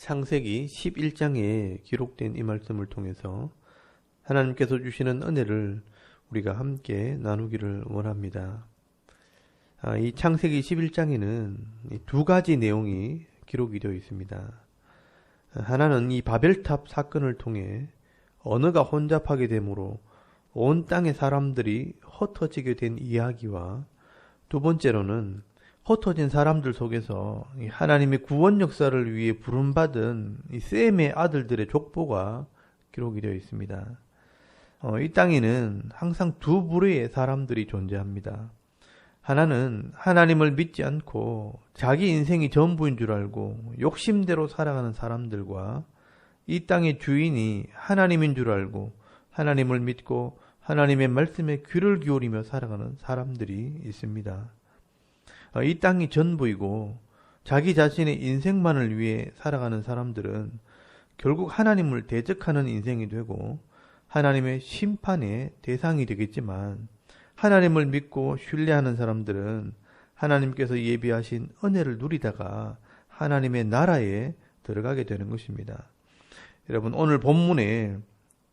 창세기 11장에 기록된 이 말씀을 통해서 하나님께서 주시는 은혜를 우리가 함께 나누기를 원합니다. 이 창세기 11장에는 두 가지 내용이 기록이 되어 있습니다. 하나는 이 바벨탑 사건을 통해 언어가 혼잡하게 되므로 온 땅의 사람들이 흩어지게 된 이야기와, 두 번째로는 흩어진 사람들 속에서 하나님의 구원 역사를 위해 부름받은 이 셈의 아들들의 족보가 기록이 되어 있습니다. 이 땅에는 항상 두 부류의 사람들이 존재합니다. 하나는 하나님을 믿지 않고 자기 인생이 전부인 줄 알고 욕심대로 살아가는 사람들과, 이 땅의 주인이 하나님인 줄 알고 하나님을 믿고 하나님의 말씀에 귀를 기울이며 살아가는 사람들이 있습니다. 이 땅이 전부이고 자기 자신의 인생만을 위해 살아가는 사람들은 결국 하나님을 대적하는 인생이 되고 하나님의 심판의 대상이 되겠지만, 하나님을 믿고 신뢰하는 사람들은 하나님께서 예비하신 은혜를 누리다가 하나님의 나라에 들어가게 되는 것입니다. 여러분, 오늘 본문에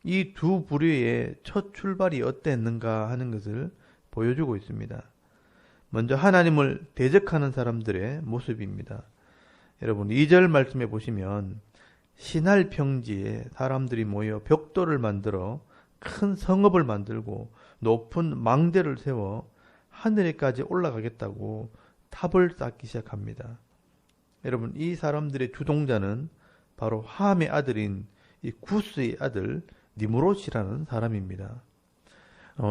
이 두 부류의 첫 출발이 어땠는가 하는 것을 보여주고 있습니다. 먼저 하나님을 대적하는 사람들의 모습입니다. 여러분, 2절 말씀해 보시면 신할 평지에 사람들이 모여 벽돌을 만들어 큰 성읍을 만들고 높은 망대를 세워 하늘에까지 올라가겠다고 탑을 쌓기 시작합니다. 여러분, 이 사람들의 주동자는 바로 함의 아들인 이 구스의 아들 니므롯이라는 사람입니다.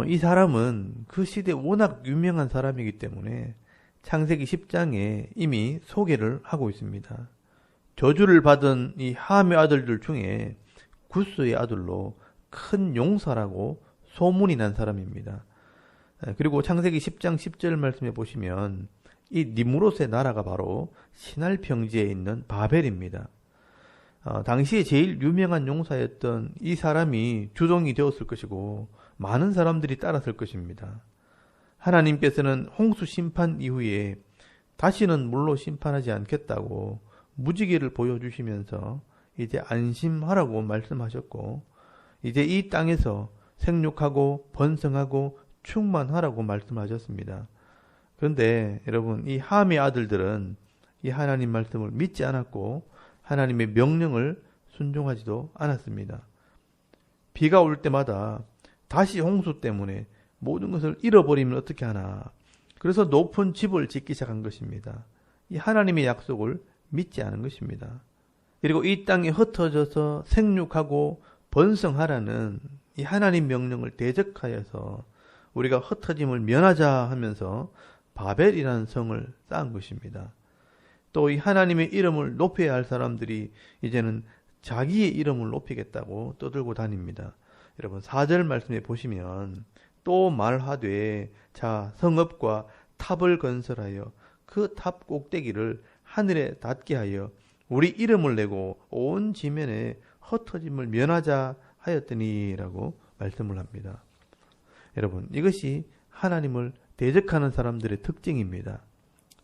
이 사람은 그 시대에 워낙 유명한 사람이기 때문에 창세기 10장에 이미 소개를 하고 있습니다. 저주를 받은 이 함의 아들들 중에 구스의 아들로 큰 용사라고 소문이 난 사람입니다. 그리고 창세기 10장 10절 말씀해 보시면 이 니므롯의 나라가 바로 신할 평지에 있는 바벨입니다. 당시에 제일 유명한 용사였던 이 사람이 주동이 되었을 것이고 많은 사람들이 따랐을 것입니다. 하나님께서는 홍수 심판 이후에 다시는 물로 심판하지 않겠다고 무지개를 보여주시면서 이제 안심하라고 말씀하셨고, 이제 이 땅에서 생육하고 번성하고 충만하라고 말씀하셨습니다. 그런데 여러분, 이 함의 아들들은 이 하나님 말씀을 믿지 않았고 하나님의 명령을 순종하지도 않았습니다. 비가 올 때마다 다시 홍수 때문에 모든 것을 잃어버리면 어떻게 하나, 그래서 높은 집을 짓기 시작한 것입니다. 이 하나님의 약속을 믿지 않은 것입니다. 그리고 이 땅에 흩어져서 생육하고 번성하라는 이 하나님 명령을 대적하여서 우리가 흩어짐을 면하자 하면서 바벨이라는 성을 쌓은 것입니다. 또 이 하나님의 이름을 높여야 할 사람들이 이제는 자기의 이름을 높이겠다고 떠들고 다닙니다. 여러분, 4절 말씀에 보시면 또 말하되 자 성읍과 탑을 건설하여 그 탑 꼭대기를 하늘에 닿게 하여 우리 이름을 내고 온 지면에 흩어짐을 면하자 하였더니라고 말씀을 합니다. 여러분, 이것이 하나님을 대적하는 사람들의 특징입니다.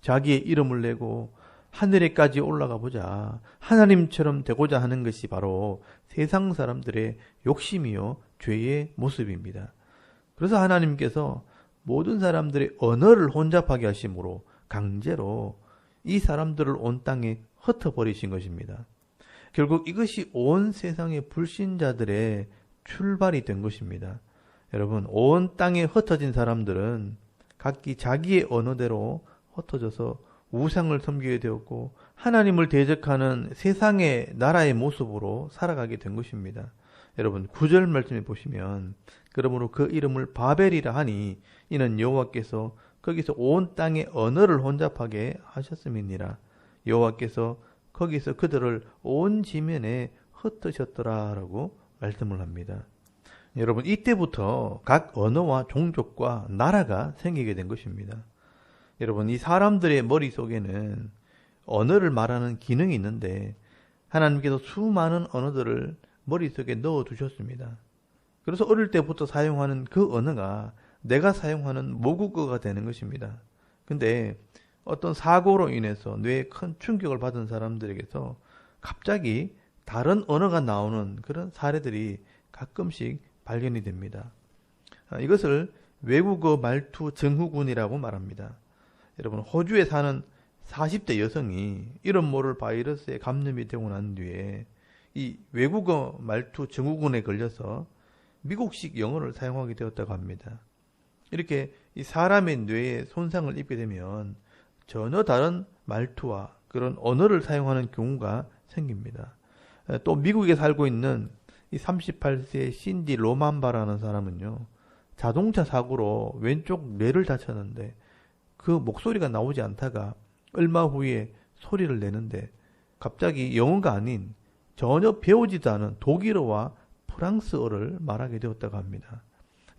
자기의 이름을 내고 하늘에까지 올라가 보자, 하나님처럼 되고자 하는 것이 바로 세상 사람들의 욕심이요 죄의 모습입니다. 그래서 하나님께서 모든 사람들의 언어를 혼잡하게 하심으로 강제로 이 사람들을 온 땅에 흩어버리신 것입니다. 결국 이것이 온 세상의 불신자들의 출발이 된 것입니다. 여러분, 온 땅에 흩어진 사람들은 각기 자기의 언어대로 흩어져서 우상을 섬기게 되었고 하나님을 대적하는 세상의 나라의 모습으로 살아가게 된 것입니다. 여러분, 9절 말씀에 보시면 그러므로 그 이름을 바벨이라 하니 이는 여호와께서 거기서 온 땅의 언어를 혼잡하게 하셨음이니라. 여호와께서 거기서 그들을 온 지면에 흩으셨더라라고 말씀을 합니다. 여러분, 이때부터 각 언어와 종족과 나라가 생기게 된 것입니다. 여러분, 이 사람들의 머릿속에는 언어를 말하는 기능이 있는데 하나님께서 수많은 언어들을 머릿속에 넣어두셨습니다. 그래서 어릴 때부터 사용하는 그 언어가 내가 사용하는 모국어가 되는 것입니다. 근데 어떤 사고로 인해서 뇌에 큰 충격을 받은 사람들에게서 갑자기 다른 언어가 나오는 그런 사례들이 가끔씩 발견이 됩니다. 이것을 외국어 말투 증후군이라고 말합니다. 여러분, 호주에 사는 40대 여성이 이런 모를 바이러스에 감염이 되고 난 뒤에 이 외국어 말투 증후군에 걸려서 미국식 영어를 사용하게 되었다고 합니다. 이렇게 이 사람의 뇌에 손상을 입게 되면 전혀 다른 말투와 그런 언어를 사용하는 경우가 생깁니다. 또 미국에 살고 있는 이 38세 신디 로만바라는 사람은요, 자동차 사고로 왼쪽 뇌를 다쳤는데 그 목소리가 나오지 않다가 얼마 후에 소리를 내는데 갑자기 영어가 아닌 전혀 배우지도 않은 독일어와 프랑스어를 말하게 되었다고 합니다.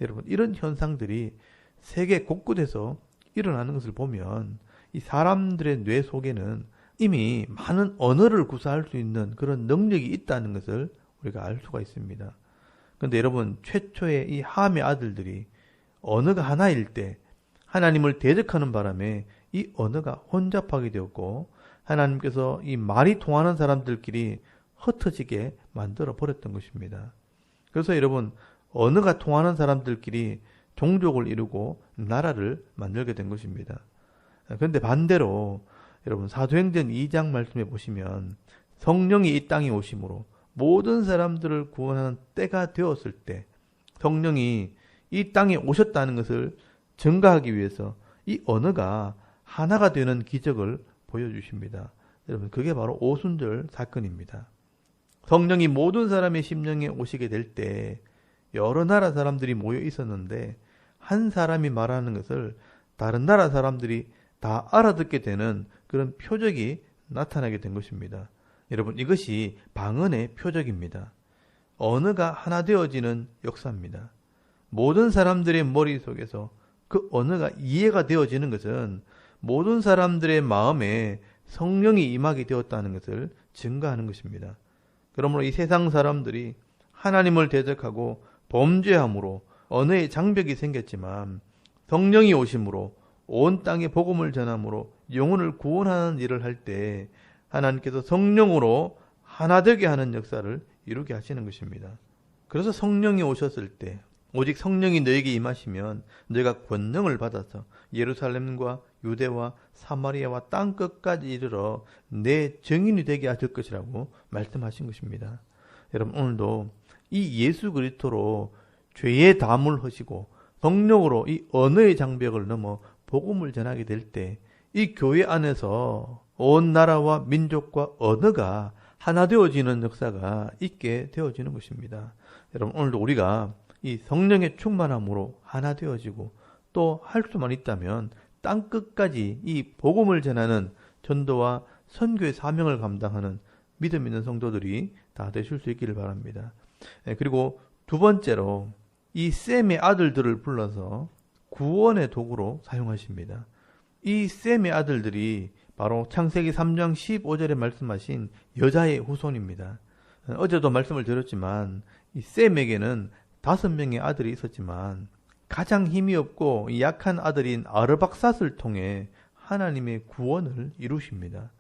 여러분, 이런 현상들이 세계 곳곳에서 일어나는 것을 보면 이 사람들의 뇌 속에는 이미 많은 언어를 구사할 수 있는 그런 능력이 있다는 것을 우리가 알 수가 있습니다. 그런데 여러분, 최초의 이 함의 아들들이 언어가 하나일 때 하나님을 대적하는 바람에 이 언어가 혼잡하게 되었고 하나님께서 이 말이 통하는 사람들끼리 흩어지게 만들어 버렸던 것입니다. 그래서 여러분, 언어가 통하는 사람들끼리 종족을 이루고 나라를 만들게 된 것입니다. 그런데 반대로 여러분, 사도행전 2장 말씀해 보시면 성령이 이 땅에 오심으로 모든 사람들을 구원하는 때가 되었을 때 성령이 이 땅에 오셨다는 것을 증거하기 위해서 이 언어가 하나가 되는 기적을 보여주십니다. 여러분, 그게 바로 오순절 사건입니다. 성령이 모든 사람의 심령에 오시게 될 때 여러 나라 사람들이 모여 있었는데 한 사람이 말하는 것을 다른 나라 사람들이 다 알아듣게 되는 그런 표적이 나타나게 된 것입니다. 여러분, 이것이 방언의 표적입니다. 언어가 하나 되어지는 역사입니다. 모든 사람들의 머릿속에서 그 언어가 이해가 되어지는 것은 모든 사람들의 마음에 성령이 임하게 되었다는 것을 증거하는 것입니다. 그러므로 이 세상 사람들이 하나님을 대적하고 범죄함으로 언어의 장벽이 생겼지만 성령이 오심으로 온 땅에 복음을 전함으로 영혼을 구원하는 일을 할 때 하나님께서 성령으로 하나 되게 하는 역사를 이루게 하시는 것입니다. 그래서 성령이 오셨을 때 오직 성령이 너에게 임하시면 너희가 권능을 받아서 예루살렘과 유대와 사마리아와 땅 끝까지 이르러 내 증인이 되게 하실 것이라고 말씀하신 것입니다. 여러분, 오늘도 이 예수 그리스도로 죄의 담을 허시고 성령으로 이 언어의 장벽을 넘어 복음을 전하게 될 때 이 교회 안에서 온 나라와 민족과 언어가 하나 되어지는 역사가 있게 되어지는 것입니다. 여러분, 오늘도 우리가 이 성령의 충만함으로 하나 되어지고 또 할 수만 있다면 땅 끝까지 이 복음을 전하는 전도와 선교의 사명을 감당하는 믿음 있는 성도들이 다 되실 수 있기를 바랍니다. 그리고 두 번째로 이 셈의 아들들을 불러서 구원의 도구로 사용하십니다. 이 셈의 아들들이 바로 창세기 3장 15절에 말씀하신 여자의 후손입니다. 어제도 말씀을 드렸지만 이 셈에게는 5명의 아들이 있었지만 가장 힘이 없고 약한 아들인 아르박삿을 통해 하나님의 구원을 이루십니다.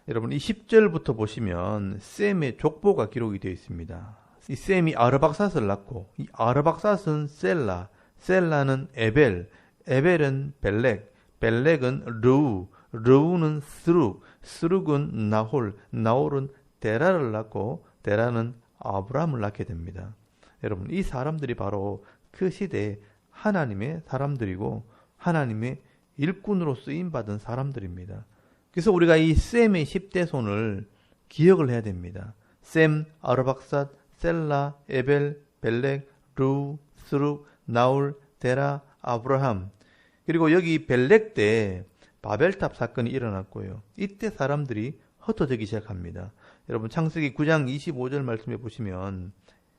여러분, 이 10절부터 보시면 셈의 족보가 기록이 되어 있습니다. 이 셈이 아르박삿을 낳고 이 아르박삿은 셀라, 셀라는 에벨, 에벨은 벨렉, 벨렉은 르우, 르우는 스룩, 스룩은 나홀, 나홀은 데라를 낳고 데라는 아브라함을 낳게 됩니다. 여러분, 이 사람들이 바로 그 시대에 하나님의 사람들이고 하나님의 일꾼으로 쓰임받은 사람들입니다. 그래서 우리가 이 셈의 10대 손을 기억을 해야 됩니다. 셈, 아르박삿, 셀라, 에벨, 벨렉, 루, 스룩, 나홀, 데라, 아브라함. 그리고 여기 벨렉 때 바벨탑 사건이 일어났고요. 이때 사람들이 흩어지기 시작합니다. 여러분, 창세기 9장 25절 말씀해 보시면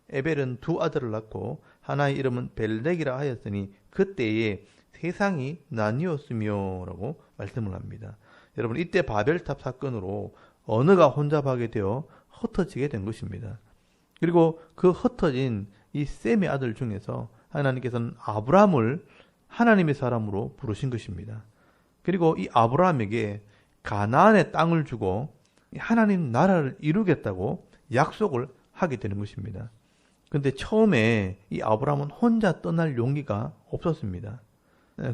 에벨은 두 아들을 낳고 하나의 이름은 벨렉이라 하였으니 그때에 세상이 나뉘었으며 라고 말씀을 합니다. 여러분, 이때 바벨탑 사건으로 언어가 혼잡하게 되어 흩어지게 된 것입니다. 그리고 그 흩어진 이 셈의 아들 중에서 하나님께서는 아브라함을 하나님의 사람으로 부르신 것입니다. 그리고 이 아브라함에게 가나안의 땅을 주고 하나님 나라를 이루겠다고 약속을 하게 되는 것입니다. 근데 처음에 이 아브라함은 혼자 떠날 용기가 없었습니다.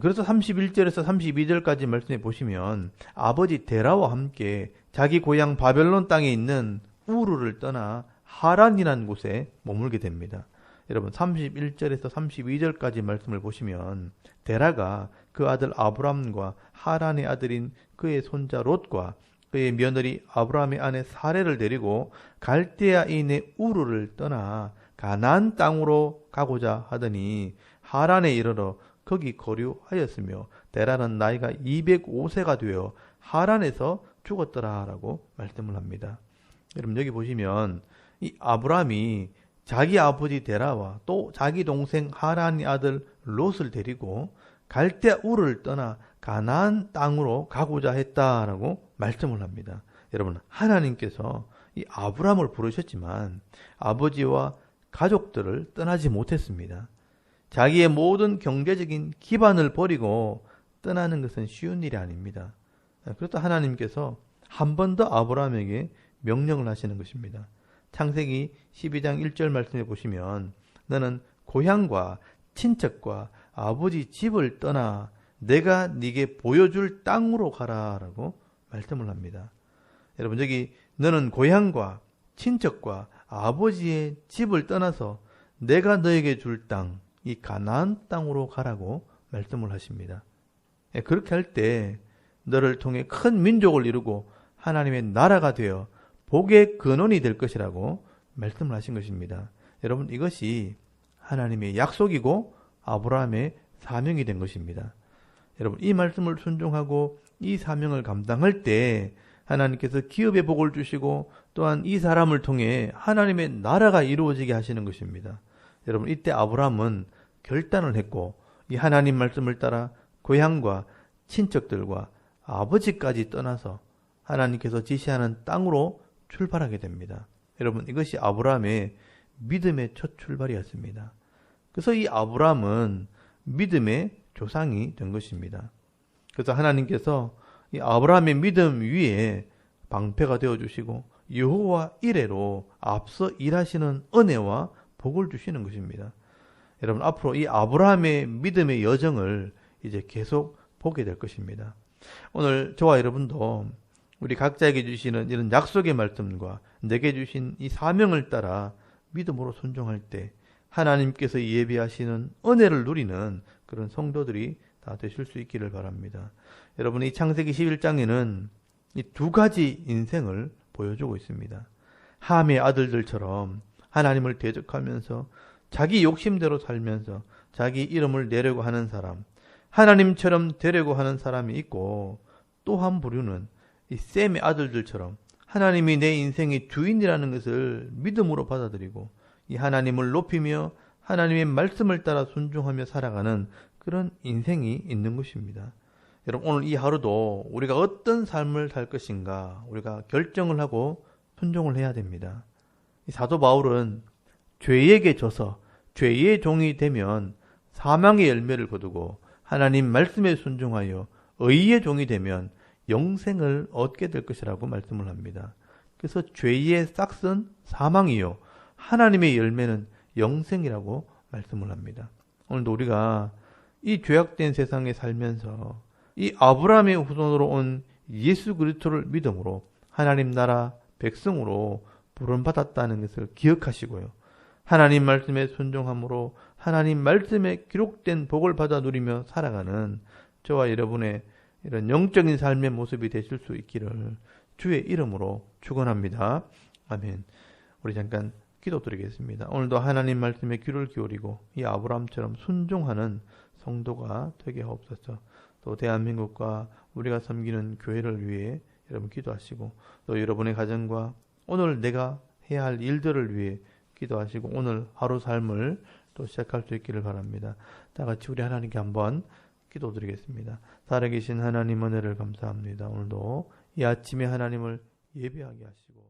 그래서 31절에서 32절까지 말씀해 보시면 아버지 데라와 함께 자기 고향 바벨론 땅에 있는 우르를 떠나 하란이라는 곳에 머물게 됩니다. 여러분 31절에서 32절까지 말씀을 보시면 데라가 그 아들 아브람과 하란의 아들인 그의 손자 롯과 그의 며느리 아브라함의 아내 사레를 데리고 갈대아인의 우르를 떠나 가나안 땅으로 가고자 하더니 하란에 이르러 거기 거류하였으며 데라는 나이가 205세가 되어 하란에서 죽었더라라고 말씀을 합니다. 여러분 여기 보시면 이 아브라함이 자기 아버지 데라와 또 자기 동생 하란의 아들 롯을 데리고 갈대아 우르를 떠나 가나안 땅으로 가고자 했다라고 말씀을 합니다. 여러분 하나님께서 이 아브라함을 부르셨지만 아버지와 가족들을 떠나지 못했습니다. 자기의 모든 경제적인 기반을 버리고 떠나는 것은 쉬운 일이 아닙니다. 그렇다 하나님께서 한 번 더 아브라함에게 명령을 하시는 것입니다. 창세기 12장 1절 말씀해 보시면 너는 고향과 친척과 아버지 집을 떠나 내가 네게 보여줄 땅으로 가라라고 말씀을 합니다. 여러분 여기 너는 고향과 친척과 아버지의 집을 떠나서 내가 너에게 줄 땅, 이 가나안 땅으로 가라고 말씀을 하십니다. 그렇게 할 때 너를 통해 큰 민족을 이루고 하나님의 나라가 되어 복의 근원이 될 것이라고 말씀을 하신 것입니다. 여러분 이것이 하나님의 약속이고 아브라함의 사명이 된 것입니다. 여러분 이 말씀을 순종하고 이 사명을 감당할 때 하나님께서 기업의 복을 주시고 또한 이 사람을 통해 하나님의 나라가 이루어지게 하시는 것입니다. 여러분 이때 아브라함은 결단을 했고 이 하나님 말씀을 따라 고향과 친척들과 아버지까지 떠나서 하나님께서 지시하는 땅으로 출발하게 됩니다. 여러분 이것이 아브라함의 믿음의 첫 출발이었습니다. 그래서 이 아브라함은 믿음의 조상이 된 것입니다. 그래서 하나님께서 이 아브라함의 믿음 위에 방패가 되어주시고 여호와 이레로 앞서 일하시는 은혜와 복을 주시는 것입니다. 여러분 앞으로 이 아브라함의 믿음의 여정을 이제 계속 보게 될 것입니다. 오늘 저와 여러분도 우리 각자에게 주시는 이런 약속의 말씀과 내게 주신 이 사명을 따라 믿음으로 순종할 때 하나님께서 예비하시는 은혜를 누리는 그런 성도들이 다 되실 수 있기를 바랍니다. 여러분 이 창세기 11장에는 이 두 가지 인생을 보여주고 있습니다. 함의 아들들처럼 하나님을 대적하면서 자기 욕심대로 살면서 자기 이름을 내려고 하는 사람, 하나님처럼 되려고 하는 사람이 있고 또 한 부류는 이 셈의 아들들처럼 하나님이 내 인생의 주인이라는 것을 믿음으로 받아들이고 이 하나님을 높이며 하나님의 말씀을 따라 순종하며 살아가는 그런 인생이 있는 것입니다. 여러분 오늘 이 하루도 우리가 어떤 삶을 살 것인가 우리가 결정을 하고 순종을 해야 됩니다. 이 사도 바울은 죄에게 져서 죄의 종이 되면 사망의 열매를 거두고 하나님 말씀에 순종하여 의의 종이 되면 영생을 얻게 될 것이라고 말씀을 합니다. 그래서 죄의 싹은 사망이요 하나님의 열매는 영생이라고 말씀을 합니다. 오늘도 우리가 이 죄악된 세상에 살면서 이 아브라함의 후손으로 온 예수 그리스도를 믿음으로 하나님 나라 백성으로 부름받았다는 것을 기억하시고요. 하나님 말씀에 순종함으로 하나님 말씀에 기록된 복을 받아 누리며 살아가는 저와 여러분의 이런 영적인 삶의 모습이 되실 수 있기를 주의 이름으로 축원합니다. 아멘. 우리 잠깐 기도드리겠습니다. 오늘도 하나님 말씀에 귀를 기울이고 이 아브라함처럼 순종하는 성도가 되게 하옵소서. 또 대한민국과 우리가 섬기는 교회를 위해 여러분 기도하시고 또 여러분의 가정과 오늘 내가 해야 할 일들을 위해 기도하시고 오늘 하루 삶을 또 시작할 수 있기를 바랍니다. 다 같이 우리 하나님께 한번 기도드리겠습니다. 살아계신 하나님 은혜를 감사합니다. 오늘도 이 아침에 하나님을 예배하게 하시고